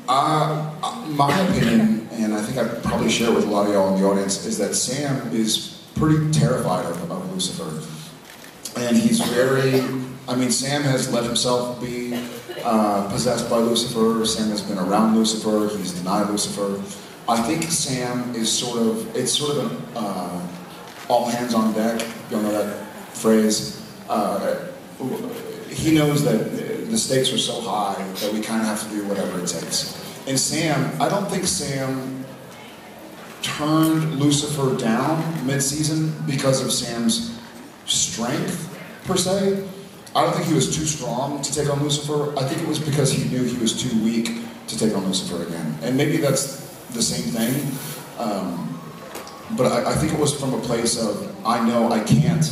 My opinion, and I think I probably share it with a lot of y'all in the audience, is that Sam is pretty terrified of Lucifer. And he's very, I mean, Sam has let himself be possessed by Lucifer. Sam has been around Lucifer. He's denied Lucifer. I think Sam is it's sort of an all hands on deck. You know that phrase? He knows that the stakes are so high that we kind of have to do whatever it takes. And Sam, I don't think Sam turned Lucifer down mid-season because of Sam's strength, per se. I don't think he was too strong to take on Lucifer. I think it was because he knew he was too weak to take on Lucifer again. And maybe that's the same thing. But I think it was from a place of, I know I can't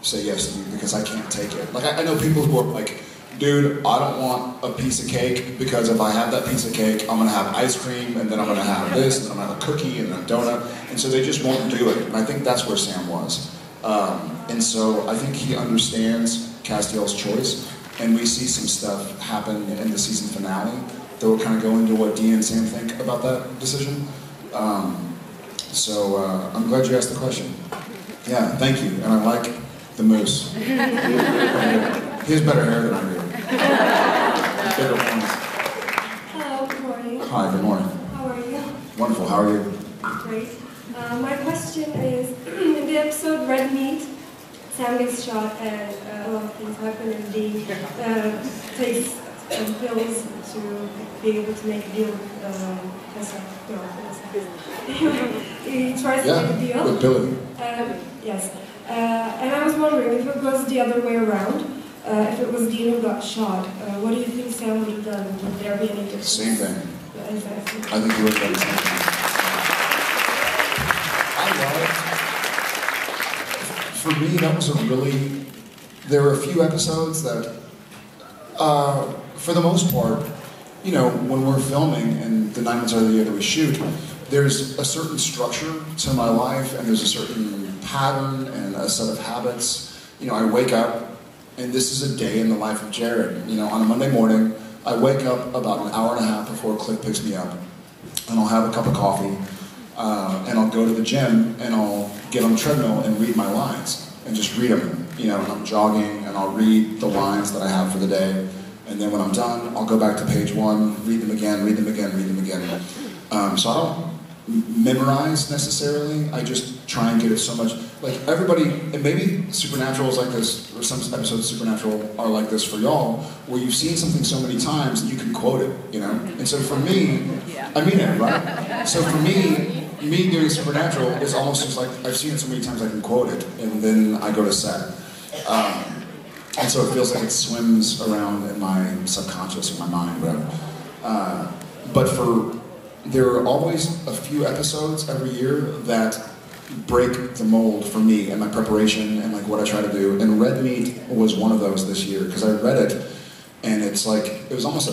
say yes to you because I can't take it. Like, I know people who are like, dude, I don't want a piece of cake because if I have that piece of cake, I'm gonna have ice cream, and then I'm gonna have this, and then I'm gonna have a cookie, and then a donut, and so they just won't do it. And I think that's where Sam was. And so I think he understands Castiel's choice, and we see some stuff happen in the season finale that will kind of go into what Dee and Sam think about that decision. So I'm glad you asked the question. Yeah, thank you, and I like the moose. He has better hair than I do. Bigger horns. Hello, good morning. Hi, good morning. How are you? Wonderful, how are you? Great. My question is, in the episode Red Meat, Sam gets shot and a lot of things happen, and Dee takes pills to be able to make a deal with he tries to make a deal. With Billy. Yes. And I was wondering, if it was the other way around, if it was Dee who got shot, what do you think Sam would have done? Would there be any difference? Same thing. Yeah, exactly. I think he would have done the same thing. For me, that was there were a few episodes that, for the most part, you know, when we're filming and the 9 months out of the year that we shoot, there's a certain structure to my life, and there's a certain pattern and a set of habits. You know, I wake up, and this is a day in the life of Jared. You know, on a Monday morning, I wake up about an hour and a half before Cliff picks me up, and I'll have a cup of coffee, and I'll go to the gym, and I'll get on the treadmill and read my lines, and just read them. You know, and I'm jogging, and I'll read the lines that I have for the day, and then when I'm done, I'll go back to page 1, read them again, read them again, read them again. So I don't memorize necessarily, I just try and get it so much, like everybody, and maybe Supernatural is like this, or some episodes of Supernatural are like this for y'all, where you've seen something so many times that you can quote it, you know? And so for me, I mean it, right? So for me doing Supernatural is almost just like, I've seen it so many times I can quote it, and then I go to set. And so it feels like it swims around in my subconscious, in my mind, whatever. But there are always a few episodes every year that break the mold for me and my preparation and like what I try to do. And Red Meat was one of those this year, because I read it, and it's like, it was almost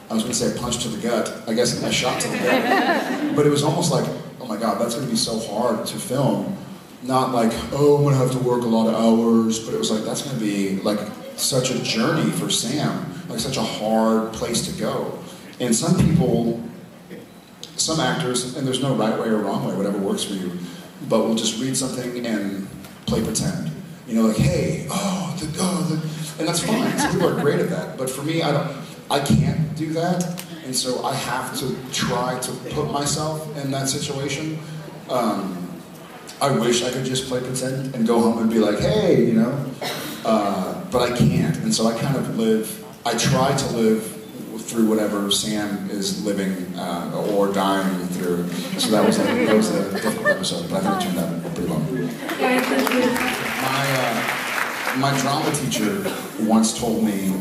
I was going to say a punch to the gut, I guess a shot to the gut. But it was almost like, oh my God, that's going to be so hard to film. Not like, oh, I'm going to have to work a lot of hours, but it was like, that's going to be like such a journey for Sam, like such a hard place to go. And some people, some actors, and there's no right way or wrong way, whatever works for you, but we'll just read something and play pretend. You know, like, hey, and that's fine. Some people are great at that, but for me, I can't do that, and so I have to try to put myself in that situation. I wish I could just play pretend and go home and be like, hey, you know, but I can't, and so I kind of I try to live through whatever Sam is living or dying through. So that was a difficult episode, but I think it turned out pretty well. Yeah, thank you. My drama teacher once told me,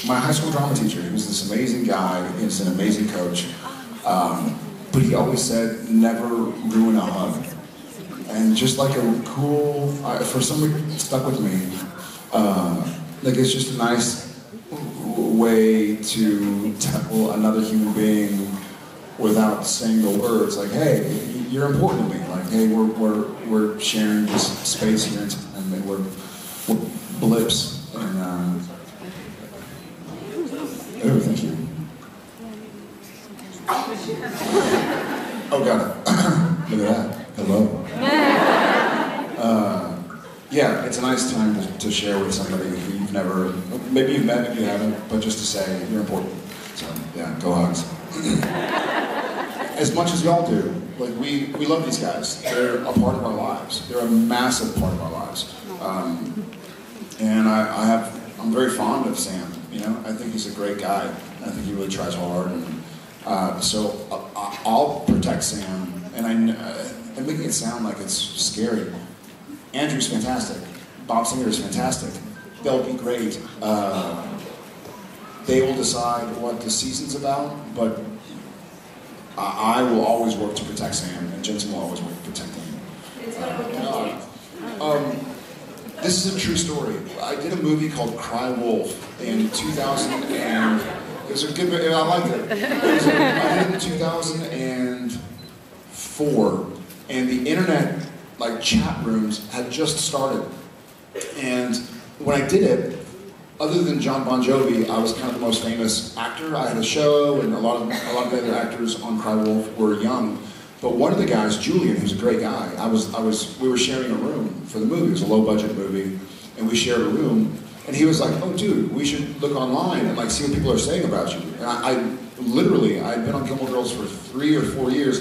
my high school drama teacher, he was this amazing guy, he was an amazing coach, but he always said, never ruin a hug. And just like a cool, for some reason it stuck with me, like it's just a nice way to tackle another human being without saying the words, like, hey, you're important to me, like, hey, we're sharing this space here and we're blips, and oh, thank you. Oh, got it. Look at that. Hello. Yeah, it's a nice time to share with somebody who you've never, maybe you've met, maybe you haven't, but just to say you're important. So, yeah, go Hogs. As much as y'all do, like we love these guys. They're a part of our lives. They're a massive part of our lives. And I'm very fond of Sam. You know, I think he's a great guy. I think he really tries hard, and so I'll protect Sam. And I'm making it sound like it's scary. Andrew's fantastic. Bob Singer is fantastic. They'll be great. They will decide what the season's about, but I will always work to protect Sam, and Jensen will always work to protect him. This is a true story. I did a movie called Cry Wolf in 2000, and it was a good movie. I liked it. I did it in 2004, and the internet, like chat rooms, had just started. And when I did it, other than John Bon Jovi, I was kind of the most famous actor. I had a show, and a lot of the other actors on Cry Wolf were young. But one of the guys, Julian, who's a great guy, we were sharing a room for the movie. It was a low-budget movie, and we shared a room. And he was like, "Oh, dude, we should look online and like see what people are saying about you." And I had been on Gilmore Girls for 3 or 4 years.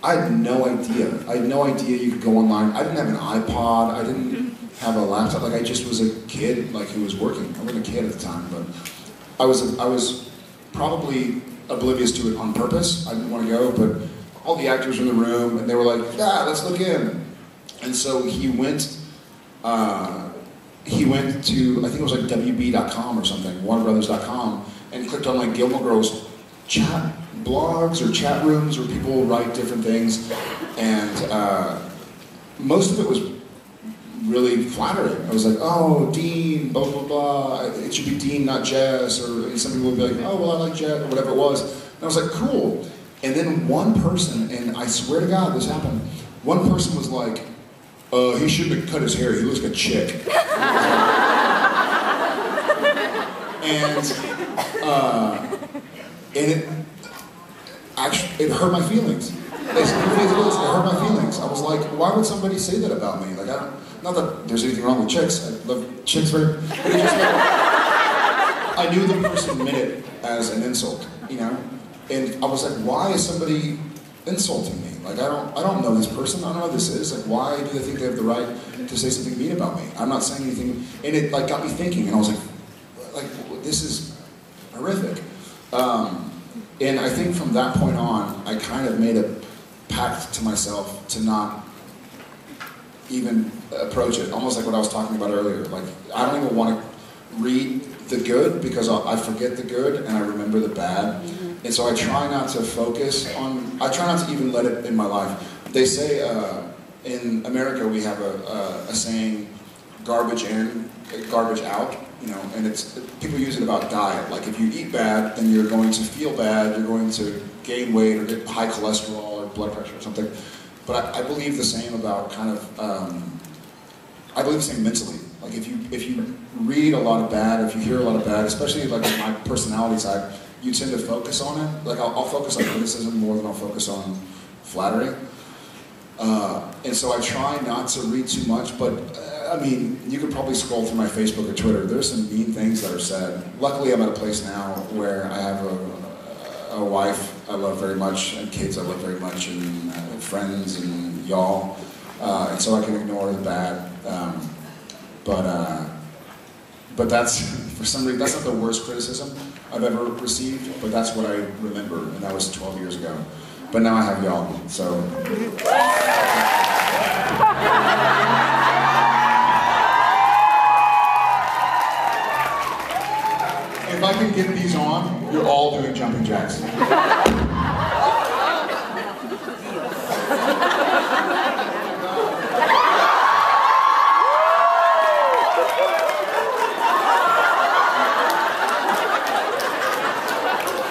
I had no idea. I had no idea you could go online. I didn't have an iPod. I didn't have a laptop. Like I just was a kid, like who was working. I wasn't a kid at the time, but I was probably oblivious to it on purpose. I didn't want to go, but all the actors were in the room, and they were like, "Yeah, let's look in." And so he went to, I think it was like WB.com or something, WarnerBrothers.com, and clicked on like Gilmore Girls chat blogs or chat rooms where people write different things, and most of it was really flattering. I was like, "Oh, Dean, blah, blah, blah, it should be Dean, not Jess," or some people would be like, "Oh, well, I like Jess," or whatever it was. And I was like, "Cool." And then one person, and I swear to God this happened, one person was like, "He shouldn't have cut his hair, he looks like a chick." And it hurt my feelings. It hurt my feelings. I was like, why would somebody say that about me? Like, not that there's anything wrong with chicks. I love chicks very, but it just like, I knew the person meant it as an insult, you know? And I was like, why is somebody insulting me? Like, I don't know this person. I don't know who this is. Like, why do they think they have the right to say something mean about me? I'm not saying anything. And it like got me thinking, and I was like, this is horrific. And I think from that point on, I kind of made a pact to myself to not even approach it. Almost like what I was talking about earlier. Like, I don't even want to read the good because I forget the good and I remember the bad. And so I try not to focus on, I try not to even let it in my life. They say in America we have a saying, garbage in, garbage out, you know, and people use it about diet. Like if you eat bad, then you're going to feel bad, you're going to gain weight or get high cholesterol or blood pressure or something. But I believe the same about kind of, I believe the same mentally. Like if you read a lot of bad, if you hear a lot of bad, especially like in my personality type, you tend to focus on it. Like I'll focus on criticism more than I'll focus on flattery. And so I try not to read too much, but I mean, you could probably scroll through my Facebook or Twitter. There's some mean things that are said. Luckily, I'm at a place now where I have a wife I love very much, and kids I love very much, and friends and y'all. And so I can ignore the bad. But that's, for some reason, that's not the worst criticism I've ever received, but that's what I remember, and that was 12 years ago. But now I have y'all, so. If I can get these on, you're all doing jumping jacks.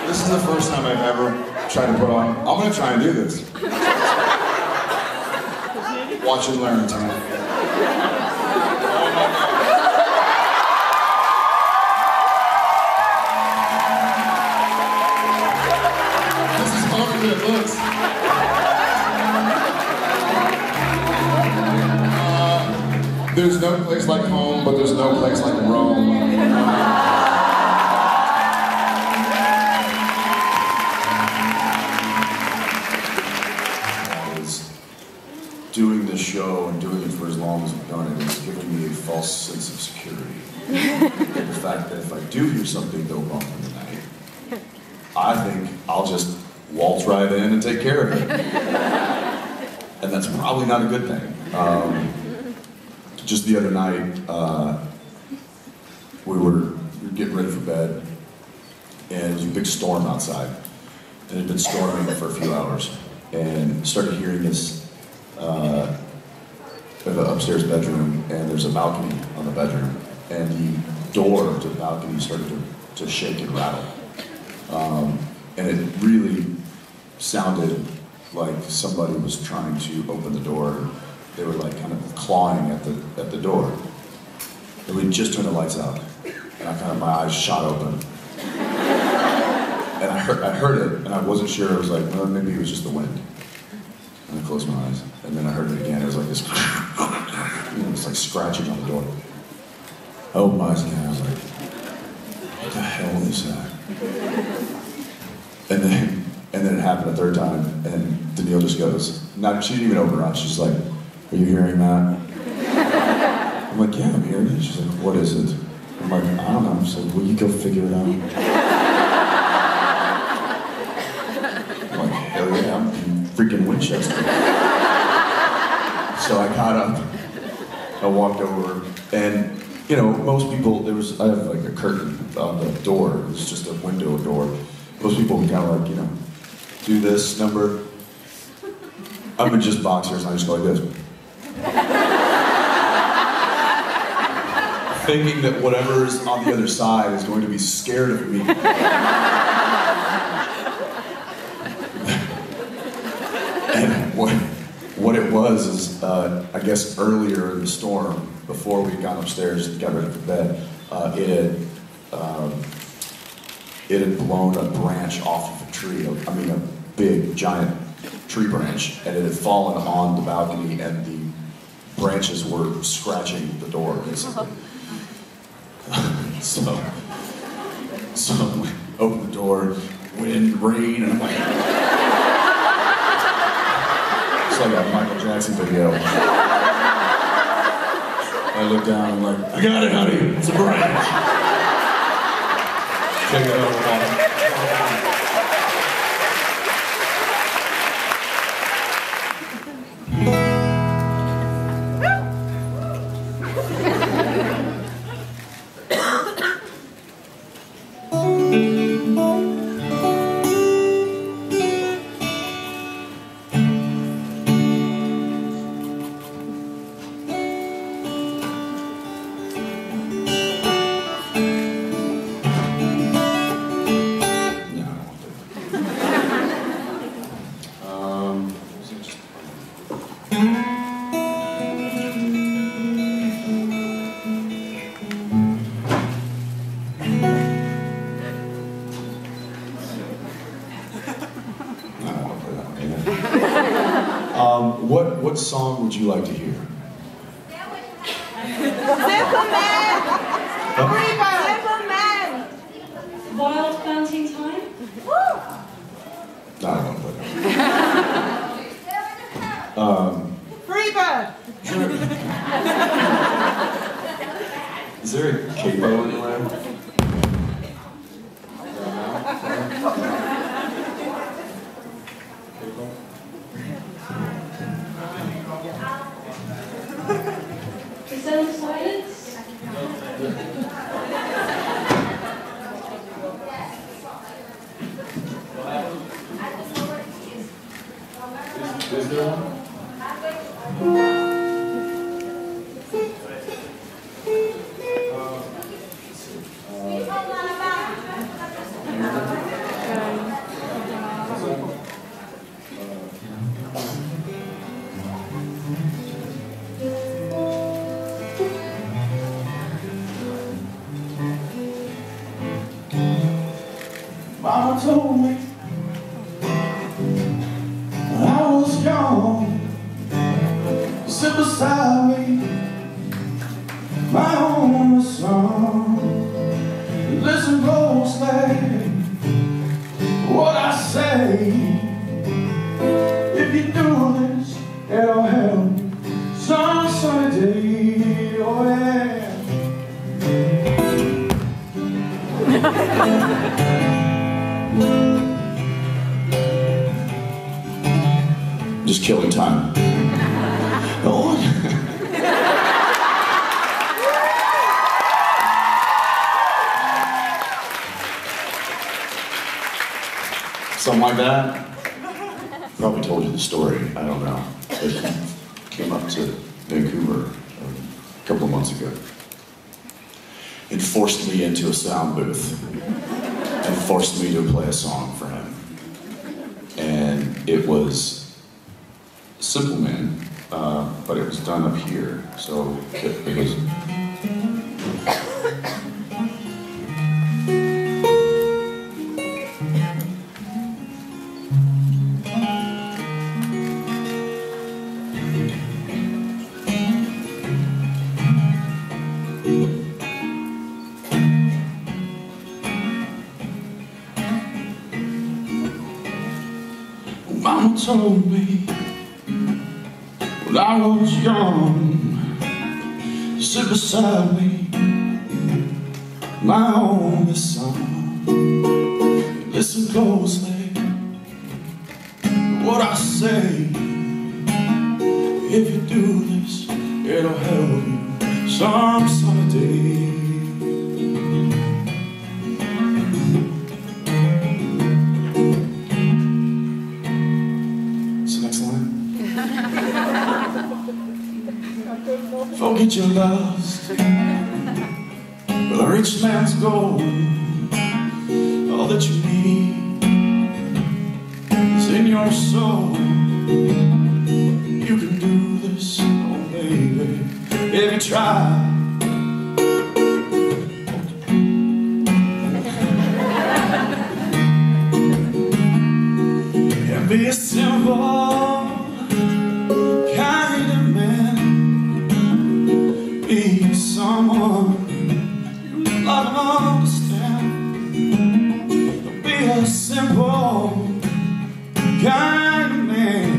This is the first time I've ever tried to put on. I'm going to try and do this. Watch and learn tonight. This is There's no place like home, but there's no place like Rome. Doing this show and doing it for as long as I've done it has given me a false sense of security. The fact that if I do hear something go wrong in the night, I think I'll just waltz right in and take care of it. And that's probably not a good thing. Just the other night, we were getting ready for bed, and it was a big storm outside. And it had been storming for a few hours, and started hearing this the upstairs bedroom, and there's a balcony on the bedroom, and the door to the balcony started to shake and rattle. And it really sounded like somebody was trying to open the door. They were like kind of clawing at the door. And we just turned the lights out, and my eyes shot open. And I heard it, and I wasn't sure. I was like, well, maybe it was just the wind. And I closed my eyes, and then I heard it again. It was like this, it's like scratching on the door. I opened my eyes again. I was like, what the hell is that? And then it happened a third time, and Danielle just goes, she didn't even open her eyes. She's like, are you hearing that? I'm like, yeah, I'm hearing it. She's like, what is it? I'm like, I don't know. She's like, will you go figure it out? I'm like, hell yeah, I'm freaking Winchester. So I got up, I walked over, and you know, most people, I have like a curtain on the door, it's just a window door. Most people would kind of like, you know, do this number. I'm in just boxers and I just go like this. Thinking that whatever is on the other side is going to be scared of me. And what it was is, I guess earlier in the storm, before we'd gone upstairs and got ready for bed, it had blown a branch off of a tree, a big, giant tree branch, and it had fallen on the balcony, and the branches were scratching the door, basically. So I opened the door, wind, rain, and I'm like, it's like a Michael Jackson video. I look down, I'm like, I got it, honey, it's a branch. Take it over, What song would you like to hear? Superman! Superman! Wild Fountain Time? No, I don't want to play that. Freebird! Is there a capo anywhere? Is there no silence? Is there one? Mama told me when I was young, sit beside me Just killing time. Oh. Something like that. Probably told you the story, I don't know. But he came up to Vancouver a couple of months ago and forced me into a sound booth and forced me to play a song for him. And it was Simple Man, but it was done up here, so it was... Mama told me when I was young, sit beside me, my only son. Listen closely to what I say. If you do this, it'll help you some sunny day. Forget your lust with a rich man's gold. All that you need is in your soul. You can do this, oh baby, if you try. And be a simple kind of man. Be someone you love and understand. Be a simple kind of man.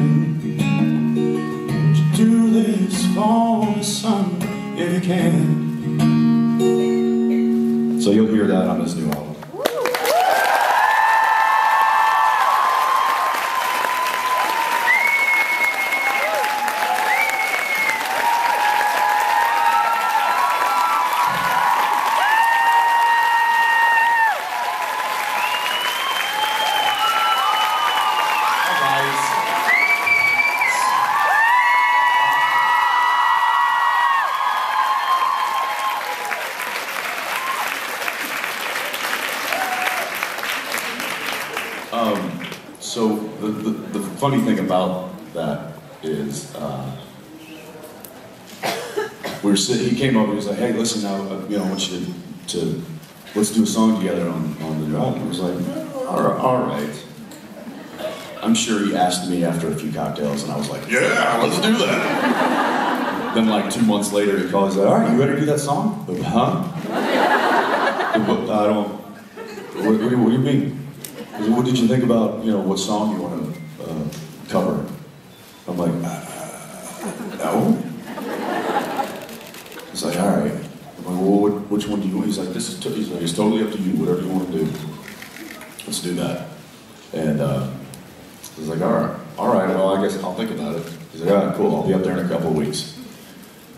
Won't you do this for the sun if you can? So you'll hear that on this new album. So the funny thing about that is, we were sitting. He came over. He was like, "Hey, listen, now, I want you to let's do a song together on the new album." I was like, "All right." I'm sure he asked me after a few cocktails, and I was like, "Yeah, let's do that." Then, like 2 months later, he calls. He's like, "All right, you ready to do that song?" Like, huh? I don't. What do you mean? What did you think about, what song you want to cover? I'm like, no. He's like, all right. I'm like, well, which one do you want? He's like, it's totally up to you, whatever you want to do. Let's do that. And he's like, all right, well, I guess I'll think about it. He's like, all right, cool, I'll be up there in a couple of weeks.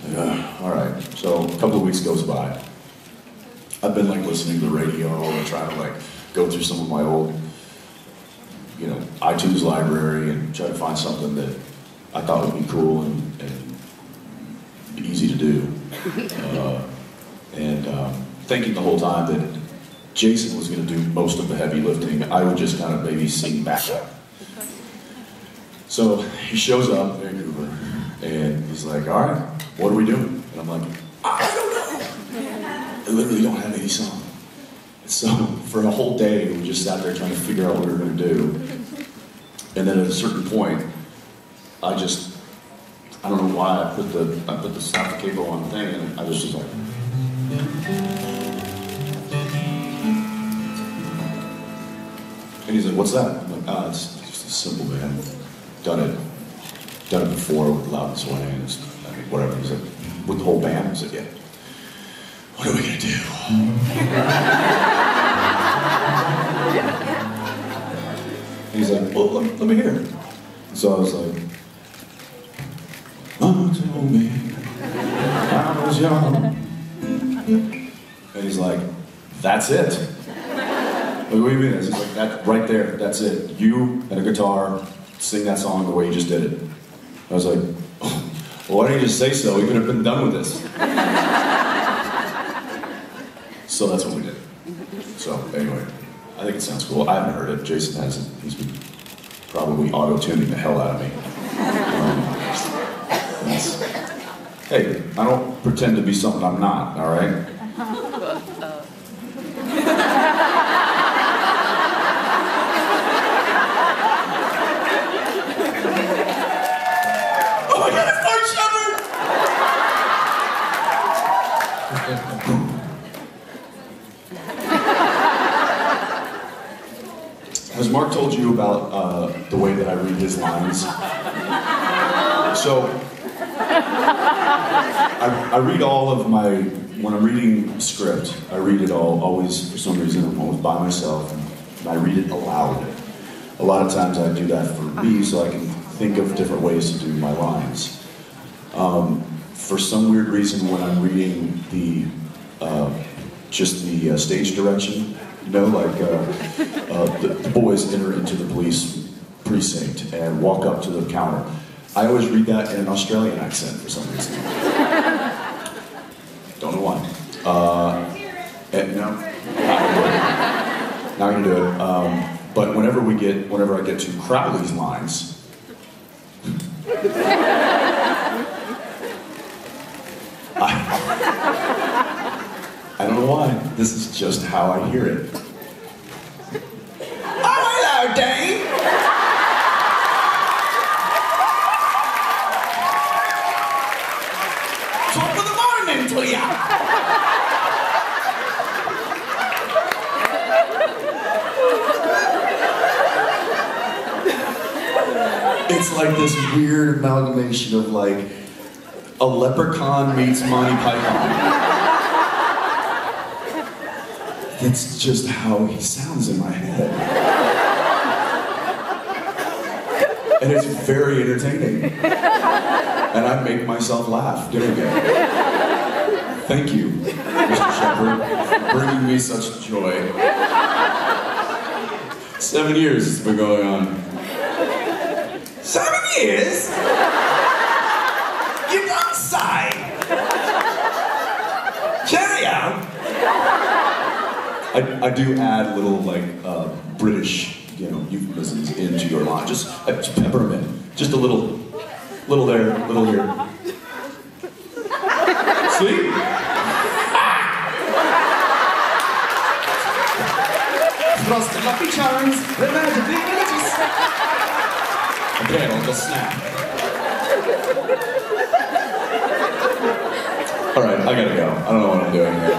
Like, all right. So a couple of weeks goes by. I've been listening to the radio and trying to go through some of my old iTunes library and try to find something that I thought would be cool and be easy to do. Thinking the whole time that Jason was going to do most of the heavy lifting, I would just kind of maybe sing back up. So he shows up in Vancouver and he's like, all right, what are we doing? And I'm like, I don't know. I literally don't have any song. So for a whole day, we just sat there trying to figure out what we were going to do. And then at a certain point, I don't know why I put the snap the cable on the thing, and I just was like. And he's like, what's that? I'm like, it's just a simple man. Done it before with Loud and Sway, and whatever. He's like, with the whole band? I said, yeah. What are we gonna do? let me hear it. So I was like, Mama told me I was young. And he's like, that's it. Like, what do you mean? He's like, that right there, that's it. You and a guitar, sing that song the way you just did it. I was like, well, why didn't you just say so? We could have been done with this. So that's what we did. So anyway, I think it sounds cool. I haven't heard it. Jason hasn't. He's been probably auto-tuning the hell out of me. Hey, I don't pretend to be something I'm not, all right? Oh my God, it's Mark Shepard! Has Mark told you about the way that I read his lines? So, I read all of my, when I'm reading a script, I read it all, always, for some reason, I'm always by myself, and I read it aloud. A lot of times I do that for me so I can think of different ways to do my lines. For some weird reason, when I'm reading the, just the stage direction, you know, like the boys enter into the police precinct and walk up to the counter. I always read that in an Australian accent for some reason. Don't know why. No, not gonna do it. But whenever I get to Crowley's lines, I don't know why. This is just how I hear it. Oh, hello, Dave. Top of the morning to ya! It's like this weird amalgamation of like a leprechaun meets Monty Python. That's just how he sounds in my head. And it's very entertaining. And I make myself laugh doing it. Thank you, Mr. Shepard, for bringing me such joy. 7 years it's been going on. 7 years? You don't say! Cheerio! I do add little, like, British, you know, euphemisms into your line. Just pepper them in. Just a little there, little here. See? Frosted Lucky Charms, the magically delicious. Okay, I'll just snap. Alright, I gotta go. I don't know what I'm doing here.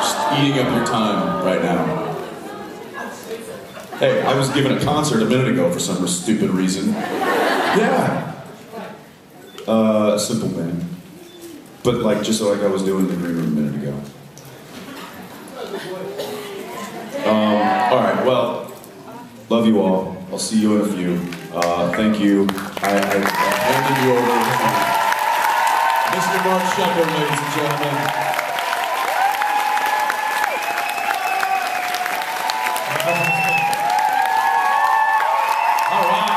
Just eating up your time right now. Hey, I was giving a concert a minute ago for some stupid reason. Yeah. Simple man. But like, just like I was doing in the green room a minute ago. Alright, well, love you all. I'll see you in a few. Thank you. I'm handing you over to Mr. Mark Shepard, ladies and gentlemen. All right.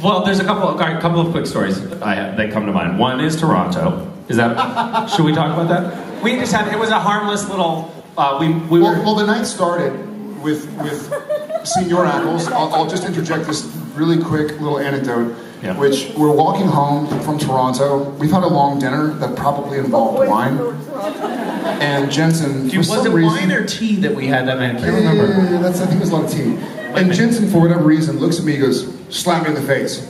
Well, there's a couple of quick stories that come to mind. One is Toronto. Is that? Should we talk about that? We just had. It was a harmless little. Well, the night started with Senior Ackles. I'll just interject this really quick little anecdote. Yeah. Which we're walking home from Toronto. We've had a long dinner that probably involved wine. And Jensen, Was it wine or tea that we had that night? I can't remember. I think it was a lot of tea. And Jensen, for whatever reason, looks at me and goes, slap me in the face.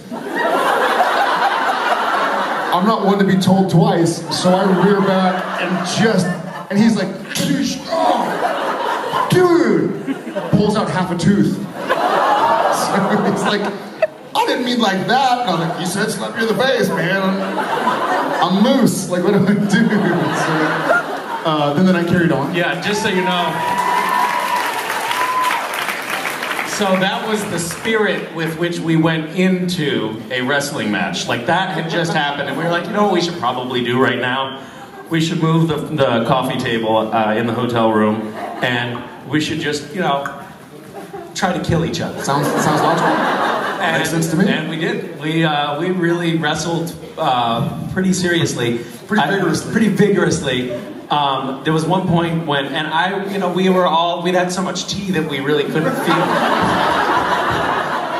I'm not one to be told twice, so I rear back and he's like, oh, dude, pulls out half a tooth. So it's like, I didn't mean like that. And I was like, you said slap me in the face, man. I'm Moose. Like, what do I do? So, then the night carried on. Yeah, just so you know. So that was the spirit with which we went into a wrestling match. Like, that had just happened, and we were like, you know what we should probably do right now? We should move the coffee table in the hotel room, and we should just, you know, try to kill each other. Sounds logical. Makes sense to me. And we did. We really wrestled pretty seriously. Pretty vigorously. There was one point when, and we'd had so much tea that we really couldn't feel.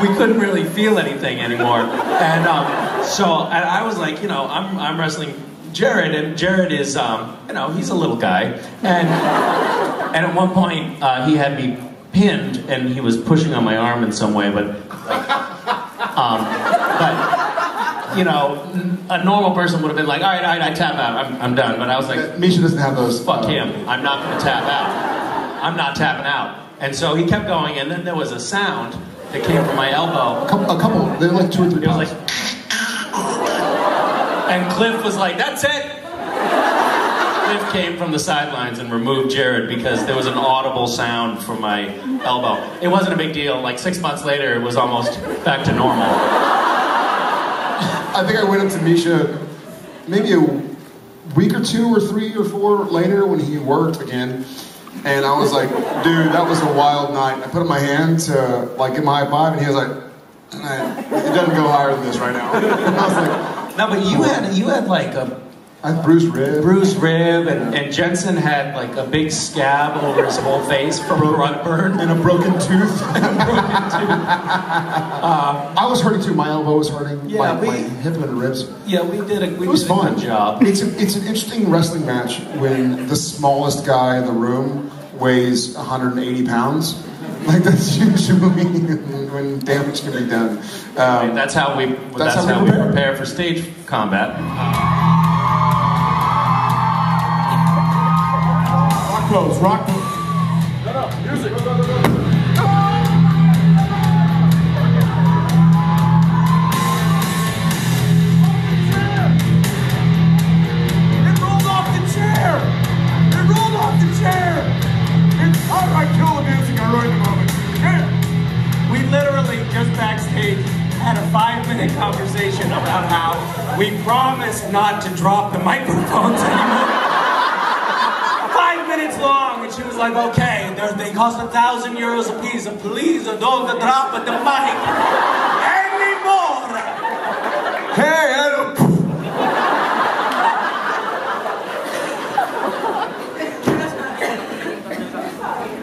We couldn't really feel anything anymore. And so I was like, you know, I'm wrestling Jared, and Jared is, he's a little guy. And at one point, he had me pinned, and he was pushing on my arm in some way, but you know, a normal person would have been like, all right, I tap out, I'm done. But I was like, Misha doesn't have those. Fuck him, I'm not gonna tap out. I'm not tapping out. And so he kept going, and then there was a sound that came from my elbow. A couple, they're like 2 or 3 It was pounds. like, and Cliff was like, that's it. Cliff came from the sidelines and removed Jared because there was an audible sound from my elbow. It wasn't a big deal. Like 6 months later, it was almost back to normal. I think I went up to Misha maybe a week or 2 or 3 or 4 later when he worked again. And I was like, dude, that was a wild night. I put up my hand to like give him a high five, and he was like, it doesn't go higher than this right now. And I was like, No, but you had like a I had bruised rib. And Jensen had like a big scab over his whole face from a rug burn. And a broken tooth. I was hurting too. My elbow was hurting. Yeah, my hip and the ribs. Yeah, we did a It was fun. good job. It's an interesting wrestling match when the smallest guy in the room weighs 180 pounds. Like, that's usually when damage can be done. That's how we prepare for stage combat. Rock clothes. Shut up, music. It rolled off the chair! It rolled off the chair! How do I kill the music right in the moment? We literally, just backstage, had a 5-minute conversation about how we promised not to drop the microphones anymore. 5 minutes long, and she was like, okay, they cost €1,000 a piece, so please don't drop the mic anymore. Hey,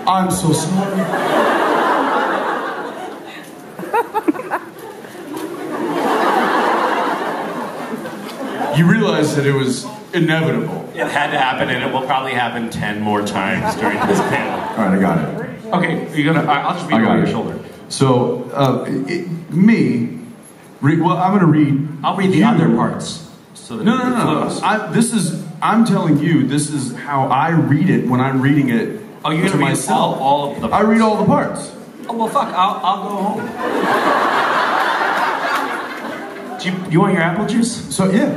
I'm so sorry. You realize that it was inevitable. It had to happen, and it will probably happen 10 more times during this panel. All right, I got it. Okay, I'll just read over your shoulder. So, I'm going to read. I'll read the other parts. So that No. it flows. I'm telling you, this is how I read it when I'm reading it. Oh, you're going to read myself. all of the I parts? read all the parts. Oh, well, fuck, I'll go home. Do you want your apple juice? So, yeah.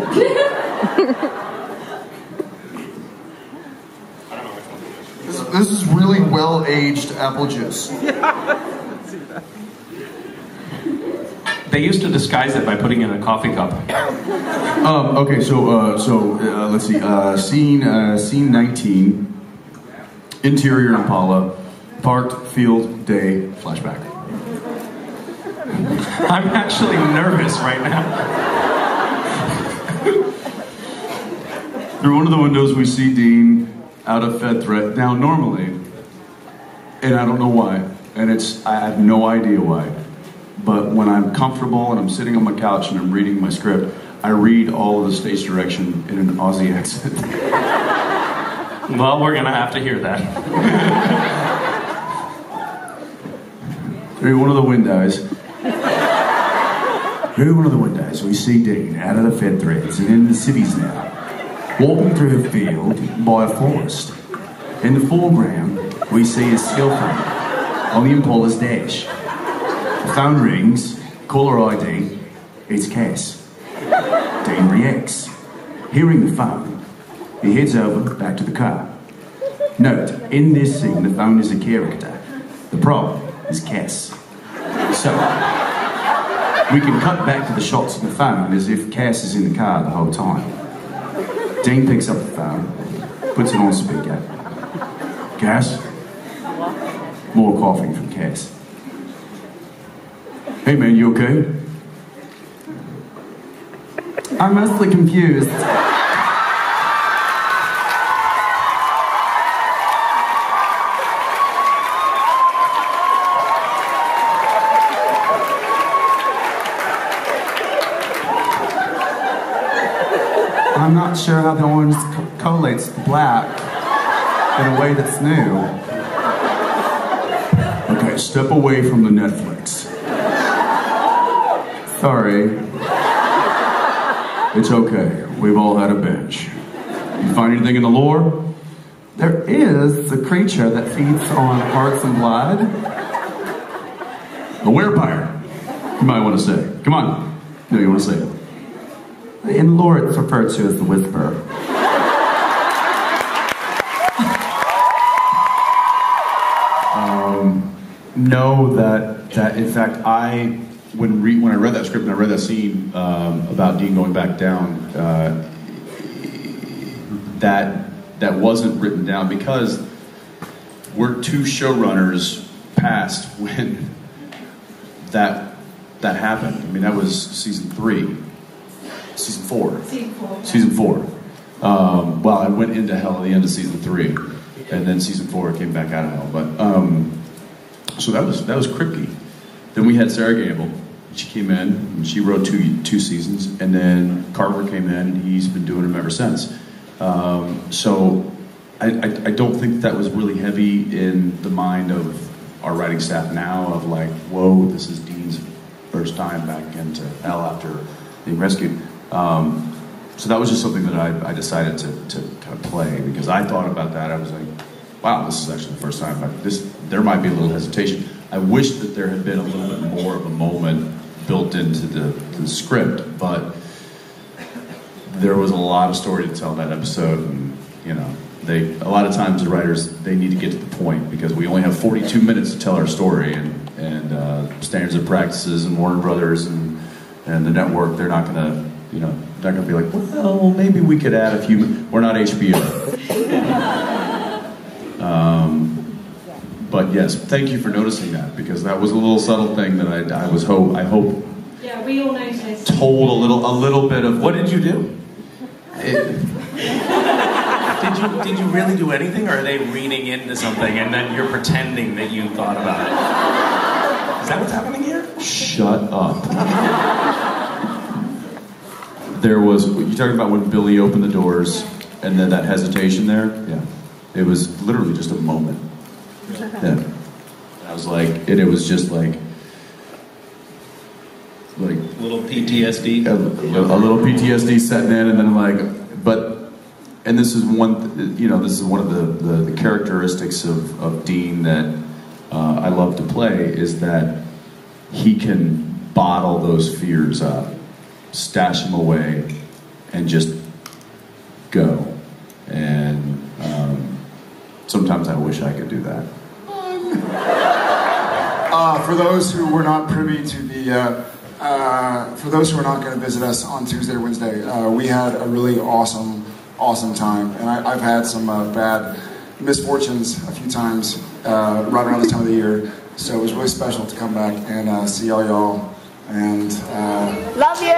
This is really well-aged apple juice. They used to disguise it by putting it in a coffee cup. Okay, so let's see. Scene 19. Interior Impala. Parked field day flashback. I'm actually nervous right now. Through one of the windows, we see Dean out of Fed threat. Now, normally, and I don't know why, and I have no idea why, but when I'm comfortable and I'm sitting on my couch and I'm reading my script, I read all of the stage direction in an Aussie accent. Well, we're gonna have to hear that. Through one of the windows. Through one of the windows, we see Dean out of the Fed threads and in the cities now, walking through a field by a forest. In the foreground, we see his skill phone on the Impala's dash. The phone rings, Caller ID, it's Cass. Dean reacts. Hearing the phone, he heads over back to the car. Note, in this scene, the phone is a character. The problem is Cass. So, we can cut back to the shots of the phone as if Cass is in the car the whole time. Dean picks up the phone, puts it on speaker. Cass? More coffee from Cass. Hey man, you okay? I'm mostly confused. I'm not sure how the orange collates the black in a way that's new. Okay, step away from the Netflix. Sorry. It's okay. We've all had a binge. You find anything in the lore? There is a creature that feeds on hearts and blood. A werepire. You might want to say. Come on. No, you want to say it. In lore, it's referred to as the Whisperer. Know that in fact when I read that script and I read that scene about Dean going back down, that wasn't written down because we're two showrunners past when that happened. I mean, that was season 4. Well, I went into hell at the end of season 3, and then season 4 came back out of hell. But so that was Kripke. Then we had Sarah Gamble. She came in and she wrote two seasons, and then Carver came in and he's been doing them ever since. So I don't think that was really heavy in the mind of our writing staff now of like, whoa, this is Dean's first time back into hell after being rescued. So that was just something that I decided to kind of play because I thought about that. I was like, wow, this is actually the first time. There might be a little hesitation. I wish that there had been a little bit more of a moment built into the script, but there was a lot of story to tell in that episode, and you know, a lot of times the writers, they need to get to the point because we only have 42 minutes to tell our story, and Standards and Practices and Warner Brothers and the network, they're not gonna, you know, they're not gonna be like, well, maybe we could add a few. We're not HBO. But yes, thank you for noticing that because that was a little subtle thing that I hope. Yeah, we all noticed. Told a little bit of. What did you do? Did you really do anything, or are they reading into something and then you're pretending that you thought about it? Is that what's happening here? Shut up. There was, you talking about when Billy opened the doors and then that hesitation there? Yeah. It was literally just a moment. Yeah. I was like, it was just like little PTSD. A little PTSD setting in, and then and this is one of the characteristics of Dean that I love to play is that he can bottle those fears up, stash them away, and just go. And sometimes I wish I could do that. For those who were not privy to for those who are not going to visit us on Tuesday or Wednesday, we had a really awesome time, and I've had some bad misfortunes a few times right around this time of the year, so it was really special to come back and see all y'all, and Love you!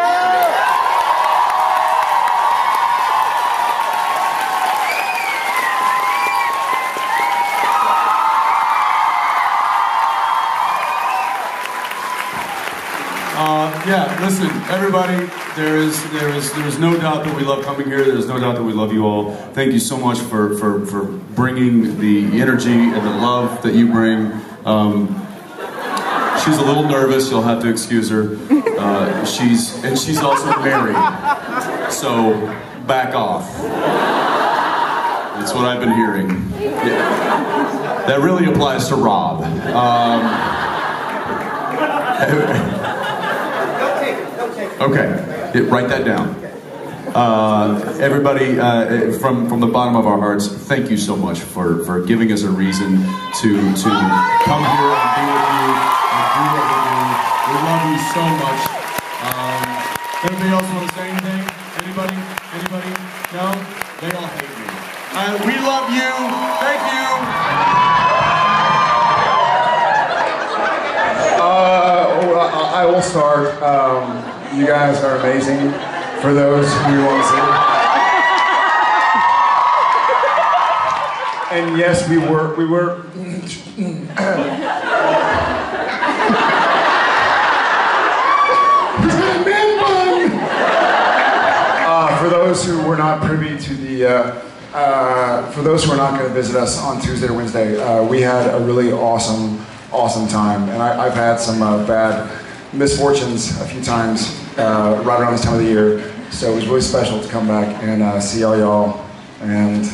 Yeah, listen, everybody, there is no doubt that we love coming here. There's no doubt that we love you all. Thank you so much for bringing the energy and the love that you bring. She's a little nervous. You'll have to excuse her. She's also married, so back off. That's what I've been hearing. Yeah. That really applies to Rob. Okay, write that down. Everybody, from the bottom of our hearts, thank you so much for giving us a reason to come here and be with you and do what we do. We love you so much. Anybody else want to say anything? Anybody? Anybody? No? They all hate me. We love you. Thank you. I will start. You guys are amazing. For those who want to see. And yes, we were. For those who were not privy to the, for those who are not going to visit us on Tuesday or Wednesday, we had a really awesome time, and I've had some bad misfortunes a few times right around this time of the year, so it was really special to come back and see all y'all, and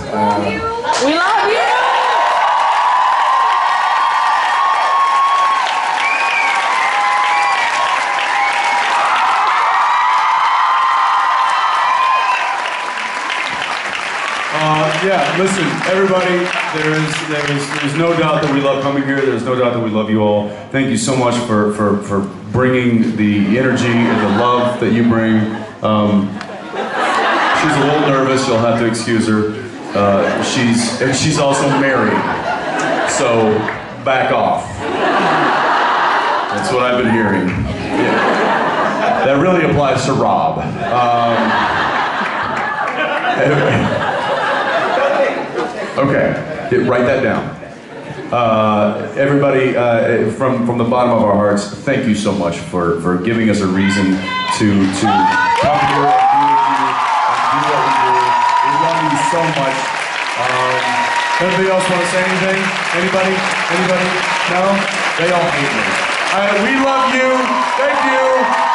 We love you! Yeah, listen, everybody, there's no doubt that we love coming here. There's no doubt that we love you all. Thank you so much for bringing the energy and the love that you bring. She's a little nervous. You'll have to excuse her. She's also married, so back off. That's what I've been hearing. Yeah. That really applies to Rob. Okay, write that down. Everybody, from the bottom of our hearts, thank you so much for giving us a reason to come here and do what we do. We love you so much. Anybody else want to say anything? Anybody? Anybody? No? They all hate me. We love you. Thank you.